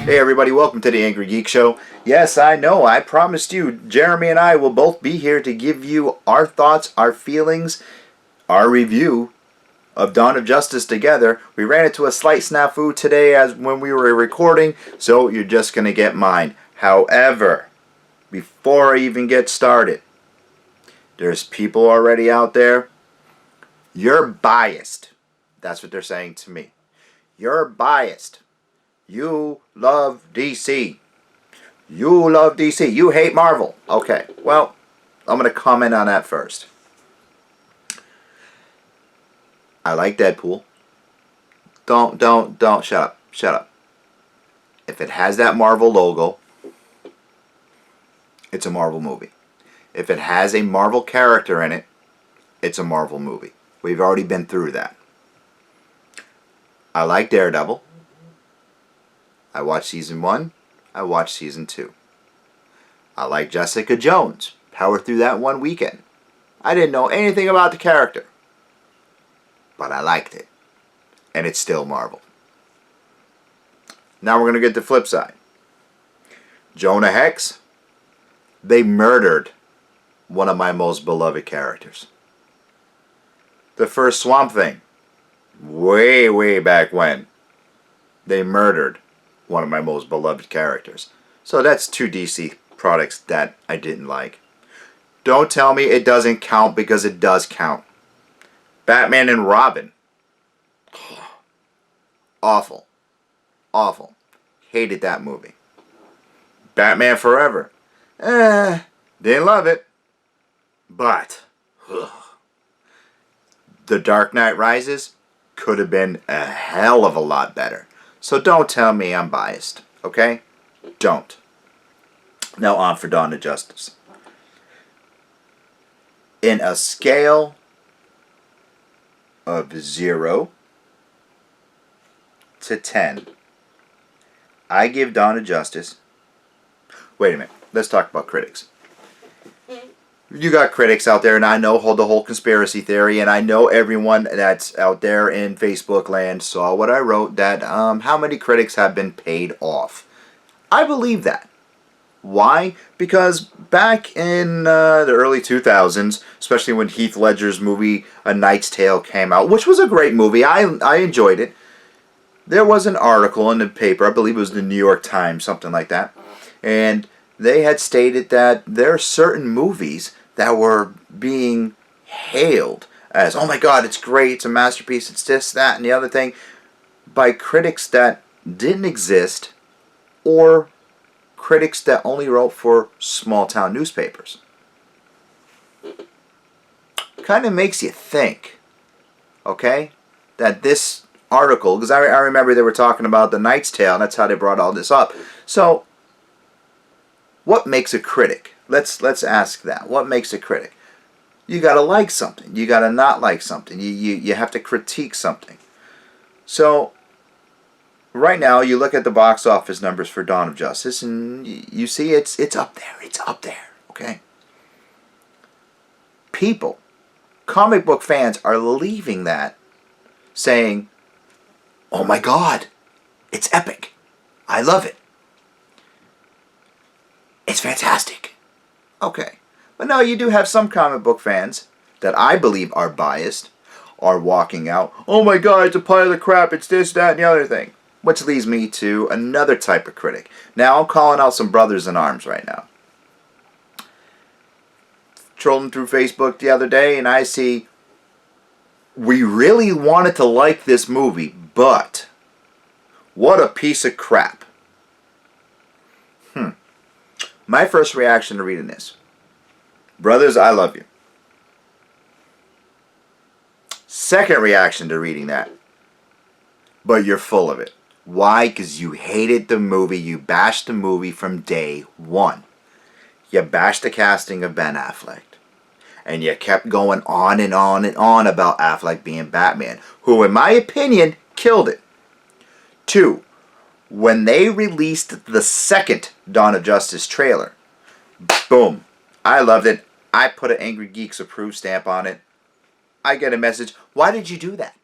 Hey everybody, welcome to the Angry Geek Show. Yes, I know, I promised you, Jeremy and I will both be here to give you our thoughts, our feelings, our review of Dawn of Justice together. We ran into a slight snafu today as when we were recording, so you're just going to get mine. However, before I even get started, there's people already out there. You're biased. That's what they're saying to me. You're biased. You love DC. You love DC. You hate Marvel. Okay, well, I'm going to comment on that first. I like Deadpool. Don't, shut up. If it has that Marvel logo, it's a Marvel movie. If it has a Marvel character in it, it's a Marvel movie. We've already been through that. I like Daredevil. I watched season 1. I watched season 2. I like Jessica Jones. Powered through that one weekend. I didn't know anything about the character, but I liked it. And it's still Marvel. Now we're going to get the flip side. Jonah Hex. They murdered one of my most beloved characters. The first Swamp Thing. Way back when. They murdered one of my most beloved characters. So that's two DC products that I didn't like. Don't tell me it doesn't count, because it does count. Batman and Robin. Awful. Hated that movie. Batman Forever. Didn't love it. But The Dark Knight Rises could have been a hell of a lot better. So don't tell me I'm biased, okay? Don't. Now on for Dawn of Justice. In a scale of 0 to 10, I give Dawn of Justice... Wait a minute. Let's talk about critics. You got critics out there, and I know the whole conspiracy theory, and I know everyone that's out there in Facebook land saw what I wrote, that how many critics have been paid off. I believe that. Why? Because back in the early 2000s, especially when Heath Ledger's movie A Knight's Tale came out, which was a great movie, I enjoyed it, there was an article in the paper, I believe it was the New York Times, something like that, and they had stated that there are certain movies that were being hailed as, oh my god, it's great, it's a masterpiece, it's this, that, and the other thing, by critics that didn't exist, or critics that only wrote for small town newspapers. Kind of makes you think, okay, that this article, because I remember they were talking about The Knight's Tale, and that's how they brought all this up. So, what makes a critic? Let's ask that. What makes a critic? You gotta like something. You gotta not like something. You have to critique something. So, right now, you look at the box office numbers for Dawn of Justice, and you see it's up there. It's up there, okay? People, comic book fans, are leaving that saying, oh my god, it's epic. I love it. It's fantastic. Okay. But no, you do have some comic book fans that I believe are biased, are walking out, oh my god, it's a pile of crap, it's this, that, and the other thing. Which leads me to another type of critic. Now, I'm calling out some brothers in arms right now. Trolling through Facebook the other day, and I see, we really wanted to like this movie, but what a piece of crap. My first reaction to reading this: brothers, I love you. Second reaction to reading that: but you're full of it. Why? Because you hated the movie. You bashed the movie from day one. You bashed the casting of Ben Affleck. And you kept going on and on and on about Affleck being Batman, who, in my opinion, killed it. 2. When they released the second Dawn of Justice trailer, boom, I loved it. I put an Angry Geeks approved stamp on it. I get a message, why did you do that?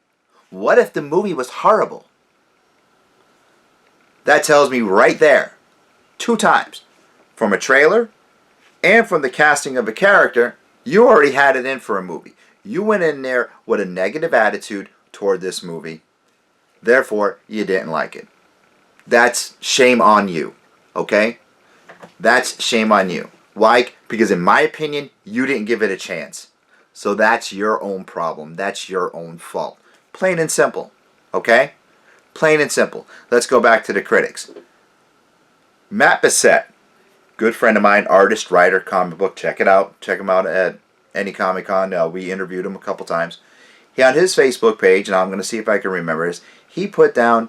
What if the movie was horrible? That tells me right there, 2 times, from a trailer and from the casting of a character, you already had it in for a movie. You went in there with a negative attitude toward this movie. Therefore, you didn't like it. That's shame on you. Okay? That's shame on you. Why? Because in my opinion, you didn't give it a chance. So that's your own problem. That's your own fault. Plain and simple. Okay? Plain and simple. Let's go back to the critics. Matt Bissett, good friend of mine, artist, writer, comic book. Check it out. Check him out at any Comic-Con. We interviewed him a couple times. He on his Facebook page, and I'm going to see if I can remember this, he put down,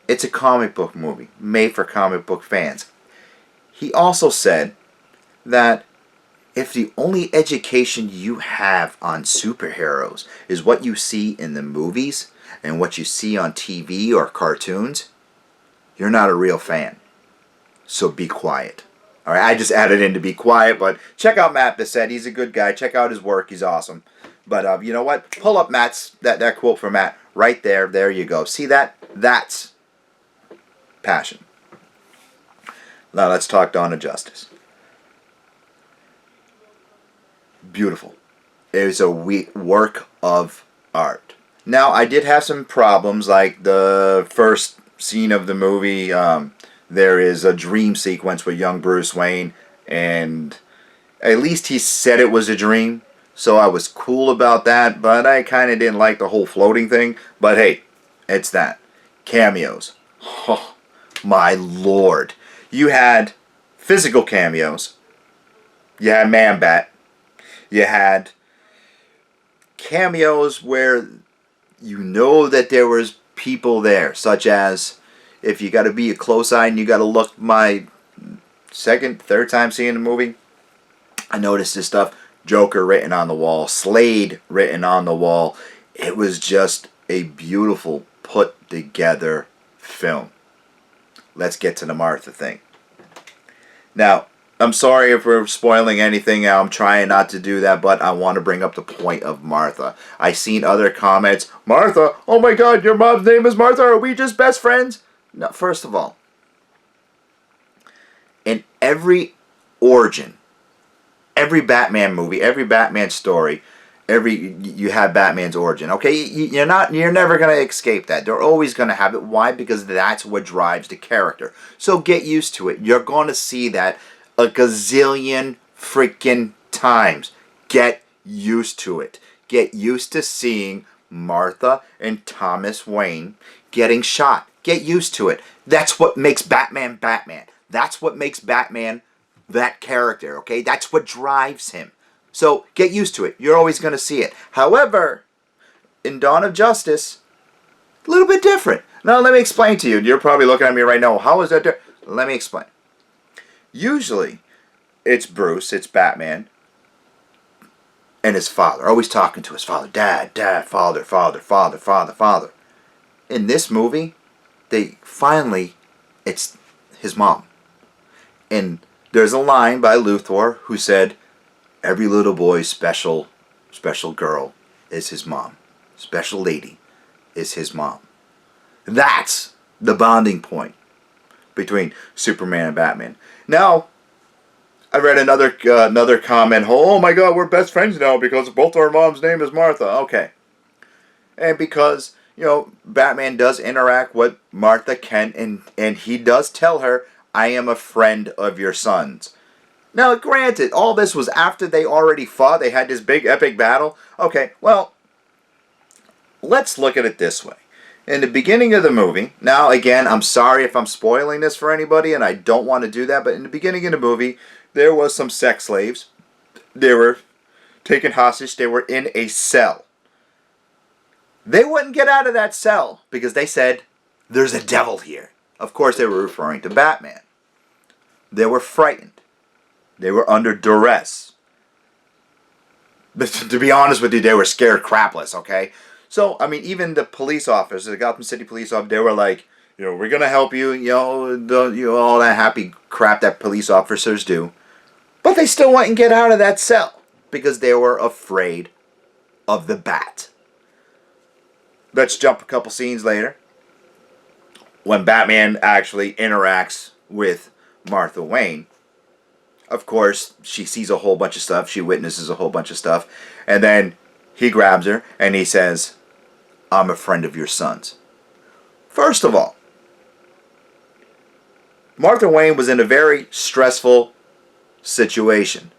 it's a comic book movie made for comic book fans. He also said that if the only education you have on superheroes is what you see in the movies and what you see on TV or cartoons, you're not a real fan. So be quiet. All right, I just added in to be quiet, but check out Matt Bissett. He's a good guy. Check out his work. He's awesome. But you know what? Pull up Matt's that quote from Matt right there. There you go. See that? That's passion. Now let's talk Dawn of Justice. Beautiful. It was a work of art. Now, I did have some problems, like the first scene of the movie. There is a dream sequence with young Bruce Wayne, and at least he said it was a dream, so I was cool about that, but I kind of didn't like the whole floating thing. But hey, it's that. Cameos. Oh, my lord. You had physical cameos. You had Man-Bat. You had cameos where you know that there was people there, such as if you got to be a close-eye and you got to look my second, third time seeing the movie, I noticed this stuff. Joker written on the wall. Slade written on the wall. It was just a beautiful put-together film. Let's get to the Martha thing. Now, I'm sorry if we're spoiling anything. I'm trying not to do that, but I want to bring up the point of Martha. I've seen other comments. Martha, oh my god, your mom's name is Martha. Are we just best friends? No, first of all, in every origin, every Batman movie, every Batman story, you have Batman's origin. Okay, you're never gonna escape that. They're always gonna have it. Why? Because that's what drives the character. So get used to it. You're gonna see that a gazillion freaking times. Get used to it. Get used to seeing Martha and Thomas Wayne getting shot. Get used to it. That's what makes Batman Batman. That's what makes Batman that character, okay? That's what drives him. So get used to it. You're always going to see it. However, in Dawn of Justice, a little bit different. Now let me explain to you. You're probably looking at me right now. How is that different? Let me explain. Usually, it's Bruce, it's Batman, and his father. Always talking to his father. Dad, dad, father, father, father, father, father. In this movie, it's his mom. And there's a line by Luthor who said, every little boy's special girl is his mom. Special lady is his mom. That's the bonding point between Superman and Batman. Now, I read another comment. Oh my God, we're best friends now because both our mom's name is Martha. Okay. And because, Batman does interact with Martha Kent, and he does tell her, I am a friend of your son's. Now, granted, all this was after they already fought. They had this big epic battle. Okay, well, let's look at it this way. In the beginning of the movie, now again, I'm sorry if I'm spoiling this for anybody, and I don't want to do that, but in the beginning of the movie, there was some sex slaves. They were taken hostage. They were in a cell. They wouldn't get out of that cell because they said, there's a devil here. Of course, they were referring to Batman. They were frightened. They were under duress. But to be honest with you, they were scared crapless, okay? So, I mean, even the police officers, the Gotham City police officers, they were like, we're going to help you, all that happy crap that police officers do. But they still wouldn't get out of that cell because they were afraid of the bat. Let's jump a couple scenes later. when Batman actually interacts with Martha Wayne, of course, she sees a whole bunch of stuff. She witnesses a whole bunch of stuff. And then he grabs her and he says, I'm a friend of your son's. First of all, Martha Wayne was in a very stressful situation.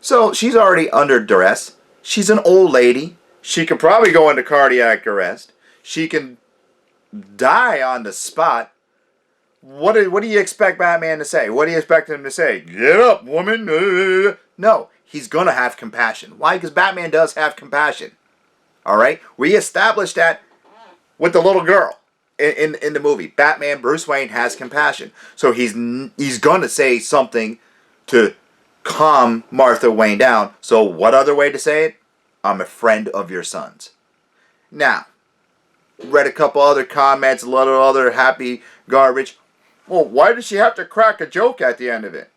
So she's already under duress. She's an old lady. She could probably go into cardiac arrest. She can die on the spot. What do you expect Batman to say? What do you expect him to say? Get up, woman. No, he's going to have compassion. Why? Because Batman does have compassion. All right? We established that with the little girl in the movie. Batman, Bruce Wayne, has compassion. So he's going to say something to calm Martha Wayne down. So what other way to say it? I'm a friend of your son's. Now, read a couple other comments, a lot of other happy garbage. Well, why did she have to crack a joke at the end of it?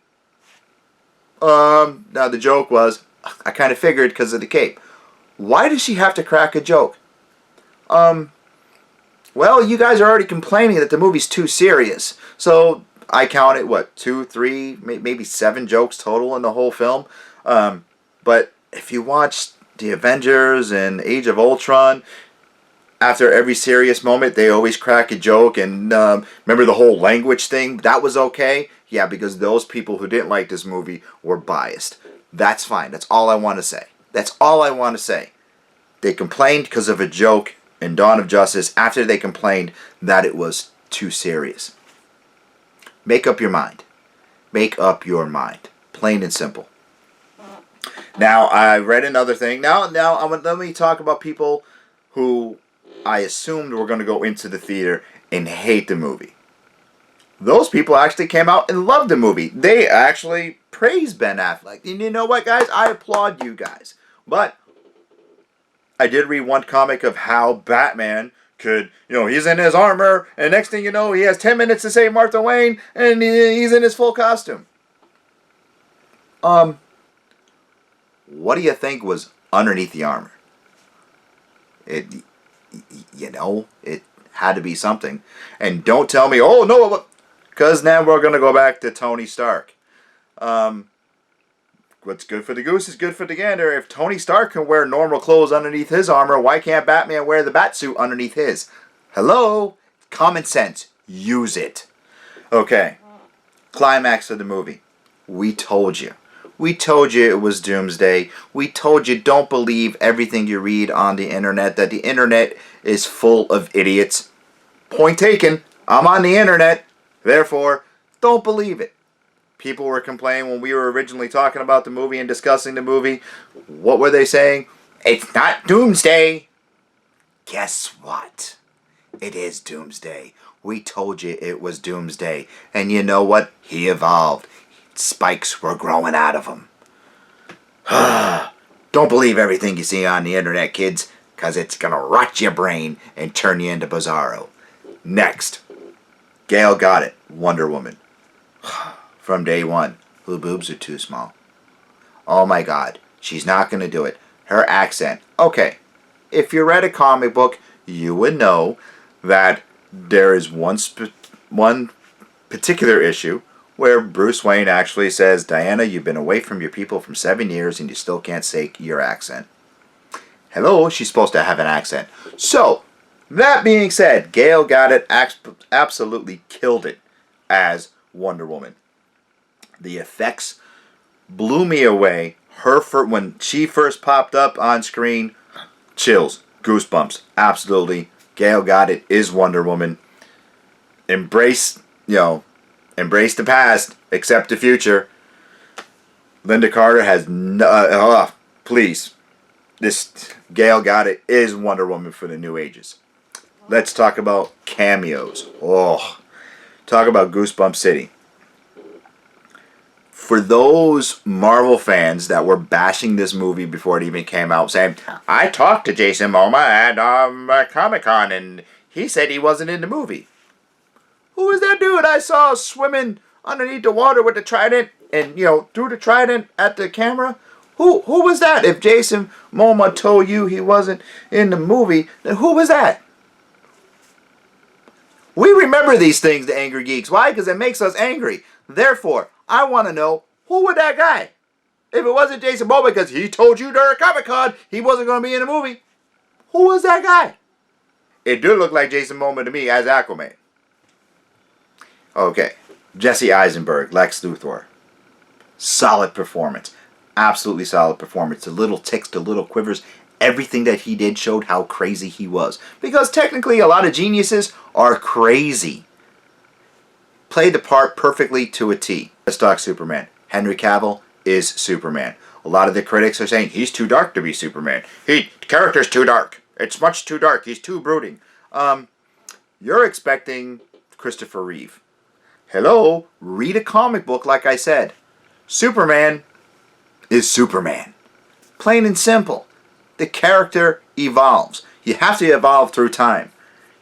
Now the joke was, I kind of figured because of the cape. Why does she have to crack a joke? Well, you guys are already complaining that the movie's too serious. So I counted, 2, 3, maybe 7 jokes total in the whole film. But if you watch The Avengers and Age of Ultron, after every serious moment, they always crack a joke. And remember the whole language thing? That was okay. Yeah, because those people who didn't like this movie were biased. That's fine. That's all I want to say. That's all I want to say. They complained because of a joke in Dawn of Justice after they complained that it was too serious. Make up your mind. Make up your mind. Plain and simple. Now, I read another thing. Now let me talk about people who I assumed were going to go into the theater and hate the movie. Those people actually came out and loved the movie. They actually praised Ben Affleck. And you know what, guys? I applaud you guys. But I did read one comic of how Batman could, he's in his armor, and next thing you know, he has 10 minutes to save Martha Wayne, and he's in his full costume. What do you think was underneath the armor? It had to be something. And don't tell me, oh, no, because now we're going to go back to Tony Stark. What's good for the goose is good for the gander. If Tony Stark can wear normal clothes underneath his armor, why can't Batman wear the Batsuit underneath his? Hello? Common sense. Use it. Okay. Climax of the movie. We told you. We told you it was doomsday. We told you don't believe everything you read on the internet, that the internet is full of idiots. Point taken. I'm on the internet. Therefore, don't believe it. People were complaining when we were originally talking about the movie and discussing the movie. What were they saying? It's not doomsday. Guess what? It is doomsday. We told you it was doomsday. And you know what? He evolved. Spikes were growing out of him. Don't believe everything you see on the internet, kids, because it's going to rot your brain and turn you into Bizarro. Next. Gal got it. Wonder Woman. From day one. Her boobs are too small. Oh my God. She's not going to do it. Her accent. Okay. If you read a comic book, you would know that there is one particular issue where Bruce Wayne actually says, Diana, you've been away from your people for 7 years and you still can't say your accent. Hello, she's supposed to have an accent. So, that being said, Gal Gadot absolutely killed it as Wonder Woman. The effects blew me away. When she first popped up on screen, chills, goosebumps, absolutely. Gal Gadot is Wonder Woman. Embrace the past, accept the future. Linda Carter has please. This Gal Gadot is Wonder Woman for the new ages. Let's talk about cameos. Talk about Goosebump City. For those Marvel fans that were bashing this movie before it even came out, saying, I talked to Jason Momoa at Comic-Con and he said he wasn't in the movie. Who was that dude I saw swimming underneath the water with the trident and, threw the trident at the camera? Who was that? If Jason Momoa told you he wasn't in the movie, then who was that? We remember these things, the Angry Geeks. Why? Because it makes us angry. Therefore, I want to know, who was that guy? If it wasn't Jason Momoa because he told you during Comic-Con he wasn't going to be in the movie, who was that guy? It did look like Jason Momoa to me as Aquaman. Okay. Jesse Eisenberg, Lex Luthor. Solid performance. Absolutely solid performance. The little ticks, the little quivers, everything that he did showed how crazy he was. Because technically a lot of geniuses are crazy. Played the part perfectly to a T. Let's talk Superman. Henry Cavill is Superman. A lot of the critics are saying he's too dark to be Superman. The character's too dark. It's much too dark. He's too brooding. You're expecting Christopher Reeve. Hello, read a comic book like I said. Superman is Superman. Plain and simple. The character evolves. You have to evolve through time.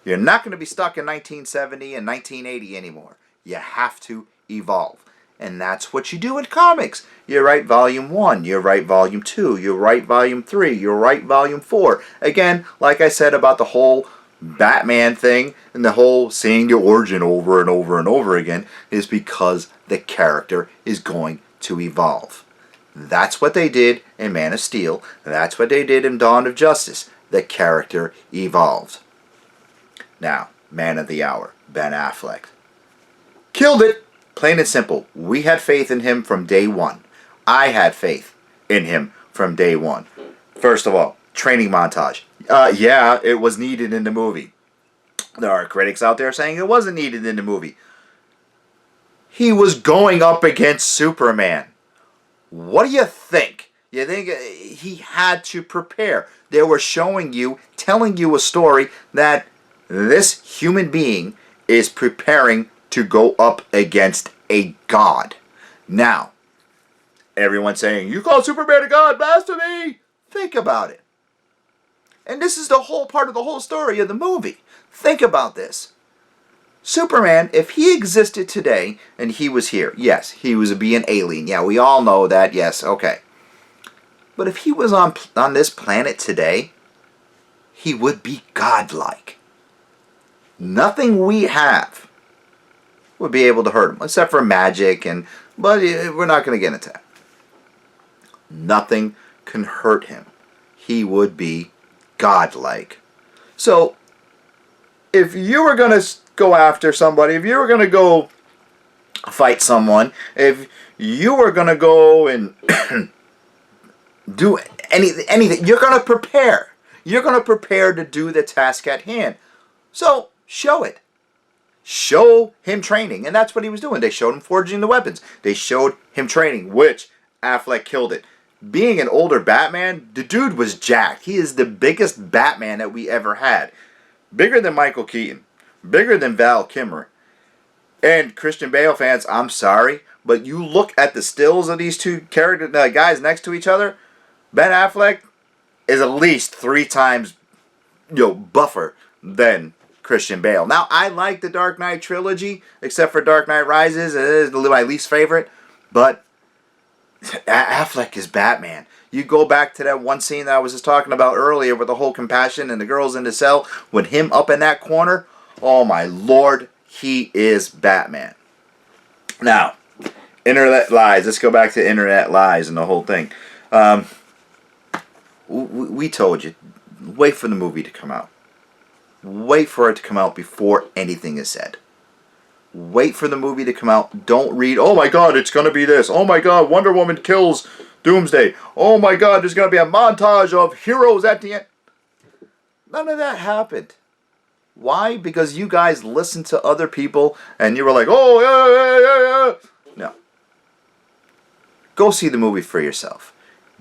You're not going to be stuck in 1970 and 1980 anymore. You have to evolve. And that's what you do in comics. You write volume 1, you write volume 2, you write volume 3, you write volume 4. Again, like I said about the whole Batman thing and the whole seeing the origin over and over and over again is because the character is going to evolve. That's what they did in Man of Steel. That's what they did in Dawn of Justice. The character evolved. Now, Man of the Hour, Ben Affleck. Killed it! Plain and simple. We had faith in him from day one. I had faith in him from day one. First of all, training montage. Yeah, it was needed in the movie. There are critics out there saying it wasn't needed in the movie. He was going up against Superman. What do you think? You think he had to prepare? They were showing you, telling you a story that this human being is preparing to go up against a god. Now, everyone's saying, you call Superman a god, blasphemy! Think about it. And this is the whole part of the whole story of the movie. Think about this. Superman, if he existed today and he was here, yes, he would be an alien. Yeah, we all know that, yes, okay. But if he was on this planet today, he would be godlike. Nothing we have would be able to hurt him, except for magic, but we're not going to get into that. Nothing can hurt him. He would be godlike. So, if you were going to go after somebody, if you were going to go fight someone, if you were going to go and do anything, you're going to prepare. You're going to prepare to do the task at hand. So, show it. Show him training. And that's what he was doing. They showed him forging the weapons. They showed him training, which Affleck killed it. Being an older Batman, the dude was jacked. He is the biggest Batman that we ever had. Bigger than Michael Keaton. Bigger than Val Kilmer. And Christian Bale fans, I'm sorry, but you look at the stills of these two guys next to each other, Ben Affleck is at least 3 times buffer than Christian Bale. Now, I like the Dark Knight trilogy, except for Dark Knight Rises. It is my least favorite, but Affleck is Batman. You go back to that one scene that I was just talking about earlier with the whole compassion and the girls in the cell, with him up in that corner, oh my lord, he is Batman. Now, Internet Lies. Let's go back to Internet Lies and the whole thing. We told you, wait for the movie to come out. Wait for it to come out before anything is said. Wait for the movie to come out. Don't read, oh my god, it's going to be this. Oh my god, Wonder Woman kills Doomsday. Oh my god, there's going to be a montage of heroes at the end. None of that happened. Why? Because you guys listened to other people and you were like, oh, yeah. No. Go see the movie for yourself.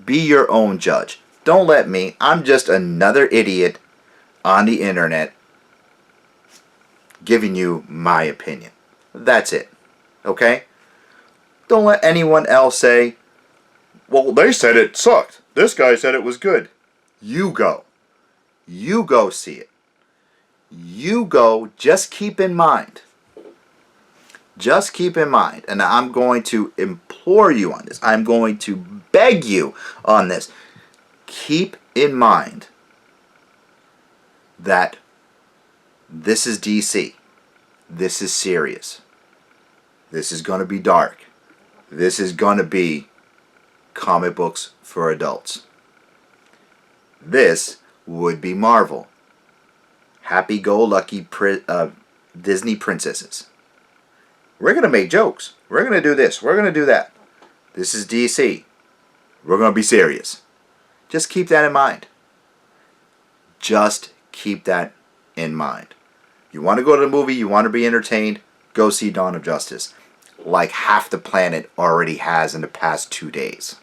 Be your own judge. Don't let me. I'm just another idiot on the internet giving you my opinion. That's it. Okay? Don't let anyone else say, well, they said it sucked. This guy said it was good. You go. You go see it. You go. Just keep in mind. Just keep in mind. And I'm going to implore you on this. I'm going to beg you on this. Keep in mind that this is DC. This is serious. This is going to be dark. This is going to be comic books for adults. This would be Marvel. Happy-go-lucky Disney princesses. We're going to make jokes. We're going to do this. We're going to do that. This is DC. We're going to be serious. Just keep that in mind. Just keep that in mind. You want to go to the movie, you want to be entertained, go see Dawn of Justice. Like half the planet already has in the past 2 days.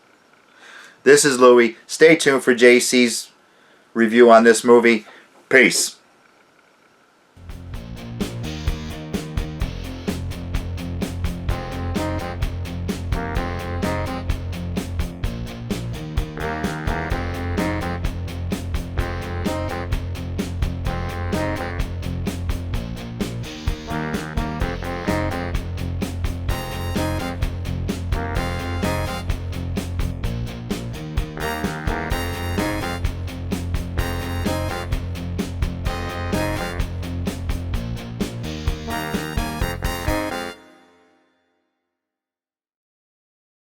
This is Louie. Stay tuned for JC's review on this movie. Peace.